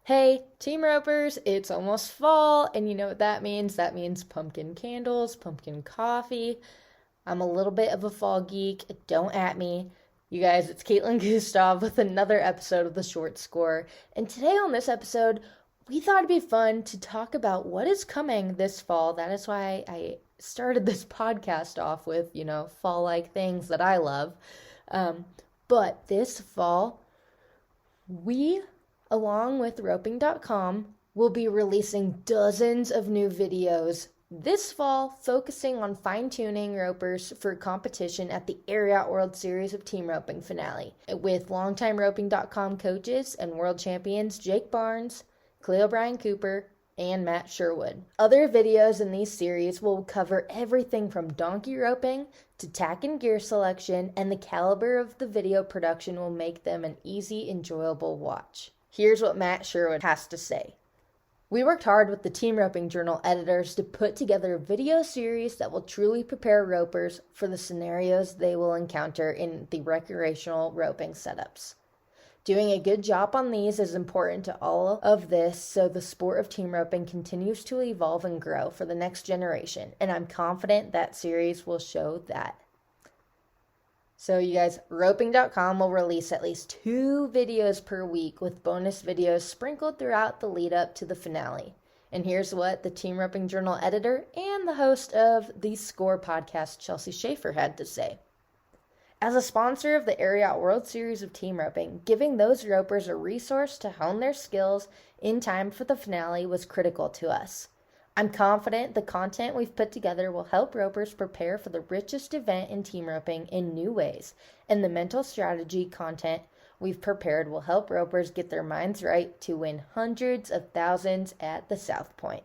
Hey, Team Ropers, it's almost fall, and you know what that means? That means pumpkin candles, pumpkin coffee. I'm a little bit of a fall geek. Don't at me. You guys, it's Caitlin Gustav with another episode of The Short Score. And today on this episode, we thought it'd be fun to talk about what is coming this fall. That is why I started this podcast off with, fall-like things that I love. But this fall, we, along with roping.com, will be releasing dozens of new videos this fall, focusing on fine-tuning ropers for competition at the Ariat World Series of Team Roping finale, with longtime roping.com coaches and world champions Jake Barnes, Cleo Brian Cooper, and Matt Sherwood. Other videos in these series will cover everything from donkey roping to tack and gear selection, and the caliber of the video production will make them an easy, enjoyable watch. Here's what Matt Sherwood has to say. We worked hard with the Team Roping Journal editors to put together a video series that will truly prepare ropers for the scenarios they will encounter in the recreational roping setups. Doing a good job on these is important to all of this so the sport of team roping continues to evolve and grow for the next generation, and I'm confident that series will show that. So you guys, roping.com will release at least 2 videos per week with bonus videos sprinkled throughout the lead up to the finale. And here's what the Team Roping Journal editor and the host of the Score podcast, Chelsea Schaefer, had to say. As a sponsor of the Ariat World Series of Team Roping, giving those ropers a resource to hone their skills in time for the finale was critical to us. I'm confident the content we've put together will help ropers prepare for the richest event in team roping in new ways, and the mental strategy content we've prepared will help ropers get their minds right to win hundreds of thousands at the South Point.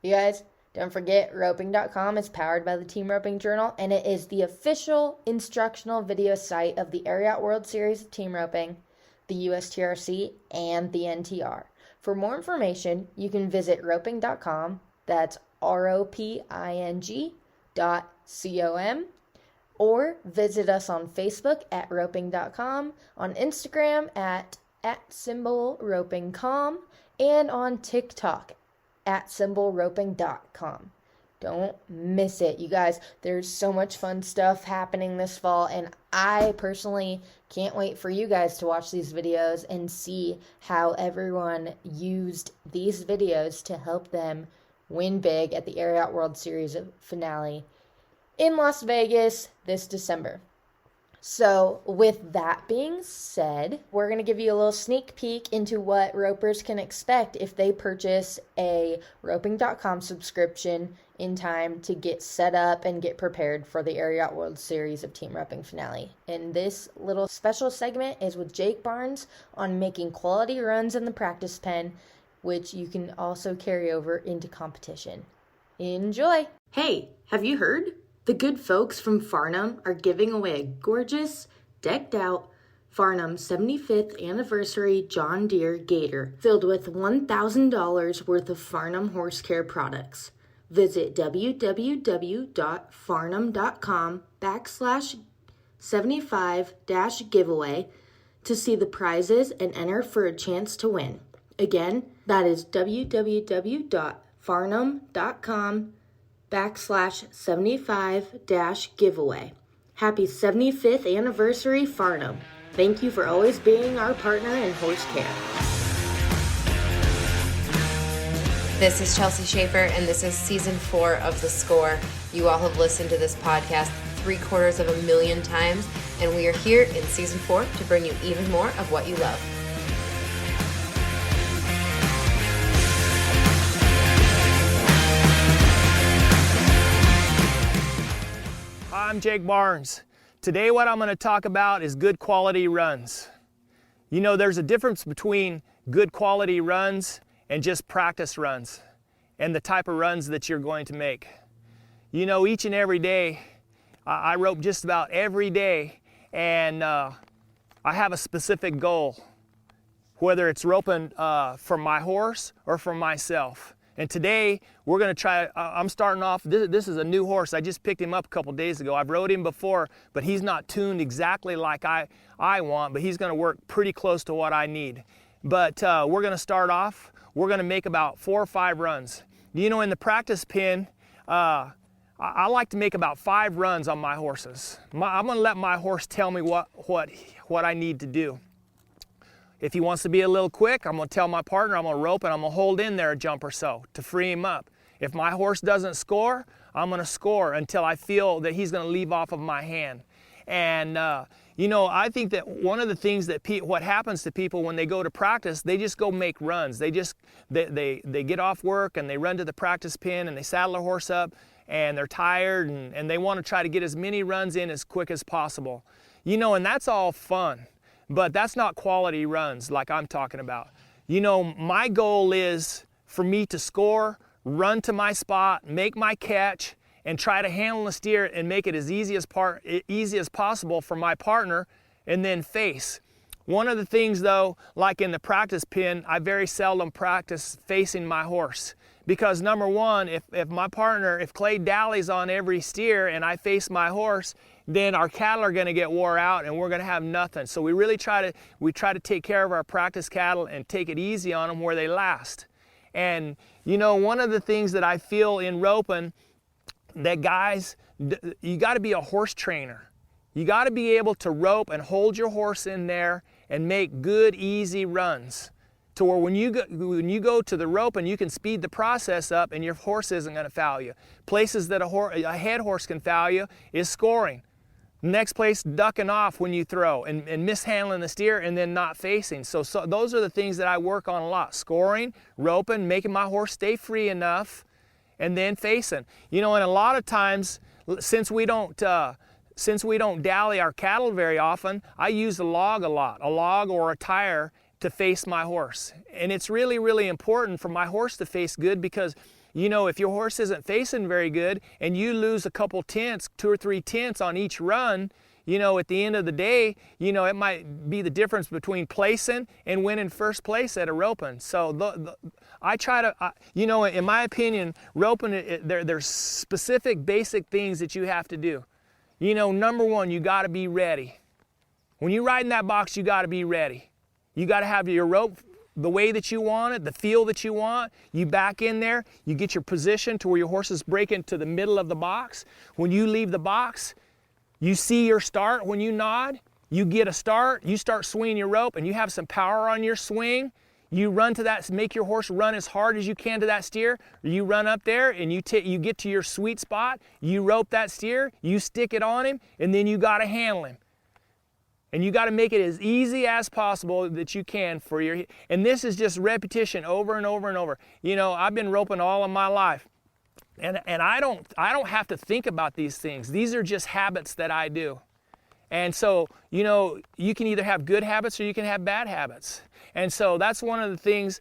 You guys, don't forget, roping.com is powered by the Team Roping Journal, and it is the official instructional video site of the Ariat World Series of Team Roping, the USTRC, and the NTR. For more information, you can visit roping.com, that's roping.com, or visit us on Facebook at roping.com, on Instagram at @ropingcom, and on TikTok at @roping.com. Don't miss it, you guys. There's so much fun stuff happening this fall, and I personally can't wait for you guys to watch these videos and see how everyone used these videos to help them win big at the Ariat World Series finale in Las Vegas this December. So with that being said, we're going to give you a little sneak peek into what ropers can expect if they purchase a roping.com subscription in time to get set up and get prepared for the Ariat World Series of Team Roping finale. And this little special segment is with Jake Barnes on making quality runs in the practice pen, which you can also carry over into competition. Enjoy! Hey, have you heard? The good folks from Farnham are giving away a gorgeous, decked-out Farnham 75th Anniversary John Deere Gator filled with $1,000 worth of Farnham Horse Care products. Visit www.farnham.com/75-giveaway to see the prizes and enter for a chance to win. Again, that is www.farnham.com/75-giveaway. Happy 75th anniversary, Farnham. Thank you for always being our partner in horse care. This is Chelsea Schaefer, and this is Season 4 of The Score. You all have listened to this podcast 750,000 times, and we are here in Season 4 to bring you even more of what you love. I'm Jake Barnes. Today what I'm going to talk about is good quality runs. You know, there's a difference between good quality runs and just practice runs and the type of runs that you're going to make. You know, each and every day, I rope just about every day, and I have a specific goal, whether it's roping for my horse or for myself. And today we're going to try, I'm starting off, this is a new horse. I just picked him up a couple days ago. I've rode him before, but he's not tuned exactly like I want, but he's going to work pretty close to what I need. but we're going to start off. We're going to make about 4 or 5 runs. You know, in the practice pen, I like to make about 5 runs on my horses. I'm going to let my horse tell me what I need to do. If he wants to be a little quick, I'm going to tell my partner, I'm going to rope and I'm going to hold in there a jump or so to free him up. If my horse doesn't score, I'm going to score until I feel that he's going to leave off of my hand. And you know, I think that one of the things that what happens to people when they go to practice, they just go make runs. They get off work and they run to the practice pen and they saddle their horse up and they're tired and they want to try to get as many runs in as quick as possible. You know, and that's all fun, but that's not quality runs like I'm talking about. You know, my goal is for me to score, run to my spot, make my catch, and try to handle the steer and make it as easy as possible for my partner, and then face. One of the things though, like in the practice pen, I very seldom practice facing my horse. Because number one, if Clay dallies on every steer and I face my horse, then our cattle are gonna get wore out and we're gonna have nothing. So we really try to take care of our practice cattle and take it easy on them where they last. And you know, one of the things that I feel in roping, that guys, you got to be a horse trainer. You got to be able to rope and hold your horse in there and make good, easy runs to where when you go to the rope and you can speed the process up and your horse isn't going to foul you. Places that a head horse can foul you is scoring. Next place, ducking off when you throw and mishandling the steer and then not facing. So those are the things that I work on a lot. Scoring, roping, making my horse stay free enough, and then facing. You know, and a lot of times, since we don't dally our cattle very often, I use a log a lot, a log or a tire to face my horse. And it's really, really important for my horse to face good because, you know, if your horse isn't facing very good and you lose a couple tenths, 2 or 3 tenths on each run, you know, at the end of the day, you know, it might be the difference between placing and winning first place at a roping. So I try to, you know, in my opinion, roping, there's specific basic things that you have to do. You know, number one, you got to be ready. When you ride in that box, you got to be ready. You got to have your rope the way that you want it, the feel that you want. You back in there, you get your position to where your horses break into the middle of the box. When you leave the box, you see your start. When you nod, you get a start, you start swinging your rope and you have some power on your swing. You run to that, make your horse run as hard as you can to that steer. You run up there and you get to your sweet spot, you rope that steer, you stick it on him, and then you gotta handle him. And you gotta make it as easy as possible that you can for your, and this is just repetition over and over and over. You know, I've been roping all of my life. And I don't have to think about these things. These are just habits that I do. And so, you know, you can either have good habits or you can have bad habits. And so that's one of the things,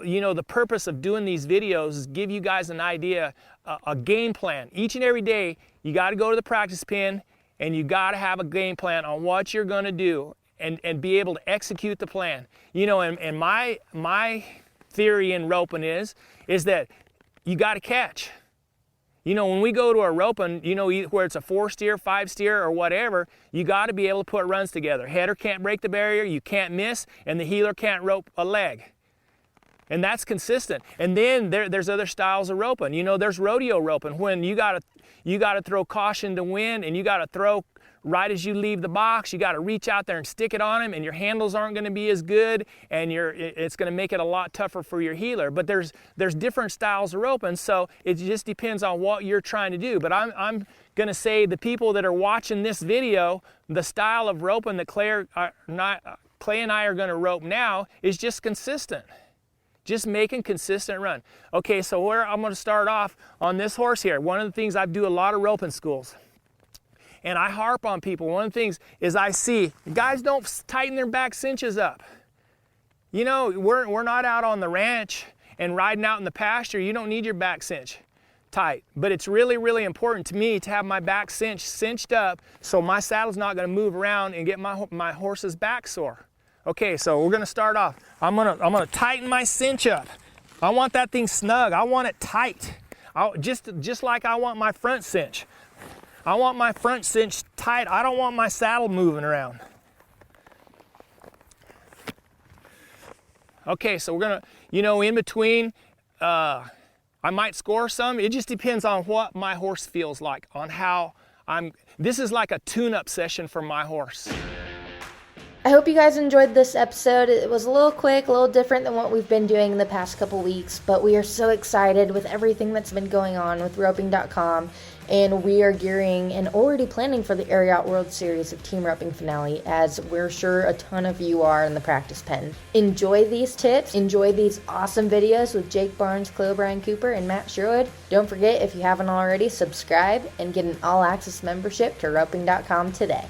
you know, the purpose of doing these videos is give you guys an idea, a game plan. Each and every day, you got to go to the practice pen and you got to have a game plan on what you're going to do and be able to execute the plan. You know, and my theory in roping is that you got to catch. You know, when we go to a roping, you know, where it's a 4 steer, 5 steer, or whatever, you got to be able to put runs together. Header can't break the barrier, you can't miss, and the heeler can't rope a leg. And that's consistent. And then there's other styles of roping. You know, there's rodeo roping when you got to throw caution to win, and you got to throw right as you leave the box. You got to reach out there and stick it on him, and your handles aren't going to be as good, and it's going to make it a lot tougher for your heeler. But there's different styles of roping, so it just depends on what you're trying to do. But I'm going to say the people that are watching this video, the style of roping that Clay and I are going to rope now is just consistent. Just making consistent run. Okay, so where I'm going to start off on this horse here. One of the things I do a lot of roping schools, and I harp on people. One of the things is I see guys don't tighten their back cinches up. You know, we're not out on the ranch and riding out in the pasture. You don't need your back cinch tight, but it's really, really important to me to have my back cinched up so my saddle's not going to move around and get my horse's back sore. Okay, so we're gonna start off. I'm gonna tighten my cinch up. I want that thing snug. I want it tight. Just like I want my front cinch. I want my front cinch tight. I don't want my saddle moving around. Okay, so we're gonna, in between, I might score some. It just depends on what my horse feels like, on how this is like a tune-up session for my horse. I hope you guys enjoyed this episode. It was a little quick, a little different than what we've been doing in the past couple weeks, but we are so excited with everything that's been going on with roping.com, and we are gearing and already planning for the Ariat World Series of Team Roping Finale, as we're sure a ton of you are in the practice pen. Enjoy these tips, enjoy these awesome videos with Jake Barnes, Chloe Brian Cooper, and Matt Sherwood. Don't forget, if you haven't already, subscribe and get an all-access membership to roping.com today.